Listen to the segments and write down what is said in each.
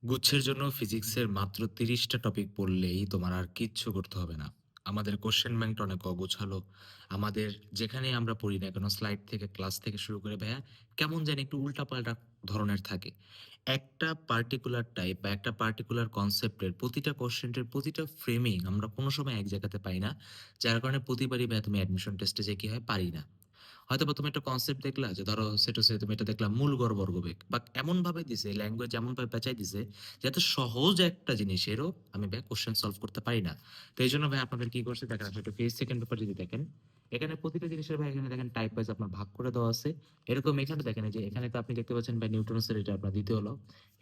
গুচ্ছের জন্য ফিজিক্সের মাত্র ৩০ টা টপিক পড়লেই তোমার আর কিচ্ছু করতে হবে না। আমাদের কোয়েশ্চেন ব্যাংকটা অনেক অগোছালো। আমাদের যেখানেই আমরা পড়ি না কেন স্লাইড থেকে ক্লাস থেকে শুরু করে ভাইয়া কেমন জানি একটু উল্টাপাল্টা ধরনের থাকে। একটা পার্টিকুলার টাইপ বা একটা পার্টিকুলার কনসেপ্টের প্রতিটা কোয়েশ্চেনের প্রতিটা ফ্রেমিং আমরা কোনো সময় এক জায়গাতে পাই না। যার কারণে প্রতিবারই ভাইয়া তুমি অ্যাডমিশন টেস্টে যেয়ে কি হয় পারি না। হয়তোবা তুমি একটা কনসেপ্ট দেখলা যে ধরো সেটা তুমি এটা দেখলা মূল গড় বর্গবেগ বা এমন ভাবে দিছে ল্যাঙ্গুয়েজ এমন ভাবে পেঁচাই দিছে যাতে সহজ একটা জিনিসেরও আমি ভাই কোশ্চেন সলভ করতে পারি না। তো এই জন্য ভাই আপনাদের কি করছে দেখেন আসলে একটু ফেজ সেকেন্ড পেপার যদি দেখেন এখানে প্রতিটা জিনিসের ভাই এখানে দেখেন টাইপ ওয়াইজ আপনার ভাগ করে দেওয়া আছে। এরকম এখানে দেখেন এই যে এখানে তো আপনি দেখতে পাচ্ছেন ভাই নিউটনের এটা আপনার দ্বিতীয় ল।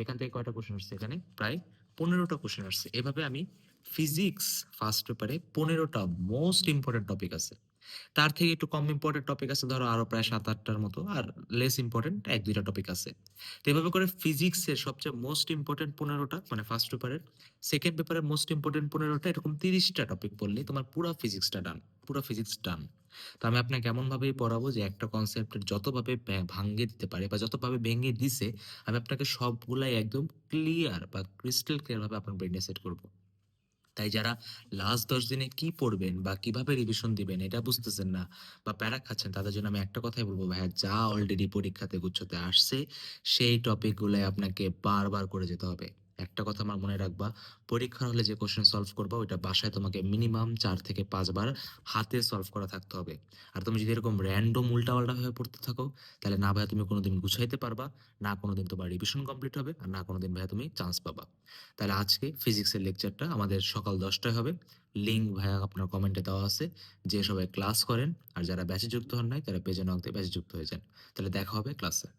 এখান থেকে কয়টা কোশ্চেন আসছে এখানে প্রায় 15টা কোশ্চেন আসছে। এভাবে আমি ফিজিক্স ফার্স্ট পেপারে 15টা মোস্ট ইম্পর্টেন্ট টপিক আছে। তার থেকে একটু কম ইম্পোর্টেন্ট টপিক আছে ধরো আরো প্রায় ৭-৮ টার মতো। আর লেস ইম্পোর্টেন্ট ১-২ টা টপিক আছে। তো এভাবে করে ফিজিক্সের সবচেয়ে মোস্ট ইম্পোর্টেন্ট ১৫ টা মানে ফার্স্ট পেপারের, সেকেন্ড পেপারের মোস্ট ইম্পোর্টেন্ট ১৫ টা এরকম ৩০ টা টপিক পড়লেই তোমার পুরা ফিজিক্সটা ডান। পুরা ফিজিক্স ডান। তো আমি আপনাকে এমনভাবেই পড়াবো যে একটা কনসেপ্টের যতভাবে ভাঙ্গে দিতে পারে বা যতভাবে ভেঙে দিছে আমি আপনাকে সবগুলাই একদম ক্লিয়ার বা ক্রিস্টাল ক্লিয়ার ভাবে আপনার ব্রেইনে সেট করব। তাই যারা লাস্ট ১০ দিনে কি পড়বেন বা কিভাবে রিভিশন দিবেন এটা বুঝতেছেন না বা প্যারা খাচ্ছেন তাদের জন্য আমি একটা কথাই বলব ভাইয়া যা অলরেডি পরীক্ষাতে গুচ্ছতে আসছে সেই টপিক গুলাই আপনাকে বারবার করে যেতে হবে। একটা কথা আমার মনে রাখবা, পরীক্ষার হলে যে কোশ্চেন সলভ করবা ওইটা বাসায় তোমাকে মিনিমাম ৪ থেকে ৫ বার হাতে সলভ করা থাকতে হবে। আর তুমি যদি এরকম র‍্যান্ডম উল্টাপাল্টা ভাবে পড়তে থাকো তাহলে না ভাইয়া তুমি কোনোদিন গুছাইতে পারবা, না কোনোদিন তোমার রিভিশন কমপ্লিট হবে আর না কোনোদিন ভাইয়া তুমি চান্স পাবা। তাহলে আজকে ফিজিক্সের লেকচারটা আমাদের সকাল ১০টায় হবে। লিঙ্ক ভাইয়া আপনার কমেন্টে দেওয়া আছে। যে সবাই ক্লাস করেন আর যারা ব্যাচে যুক্ত হন নাই তারা পেজে নক দিয়ে ব্যাচে যুক্ত হয়ে যান। তাহলে দেখা হবে ক্লাসে।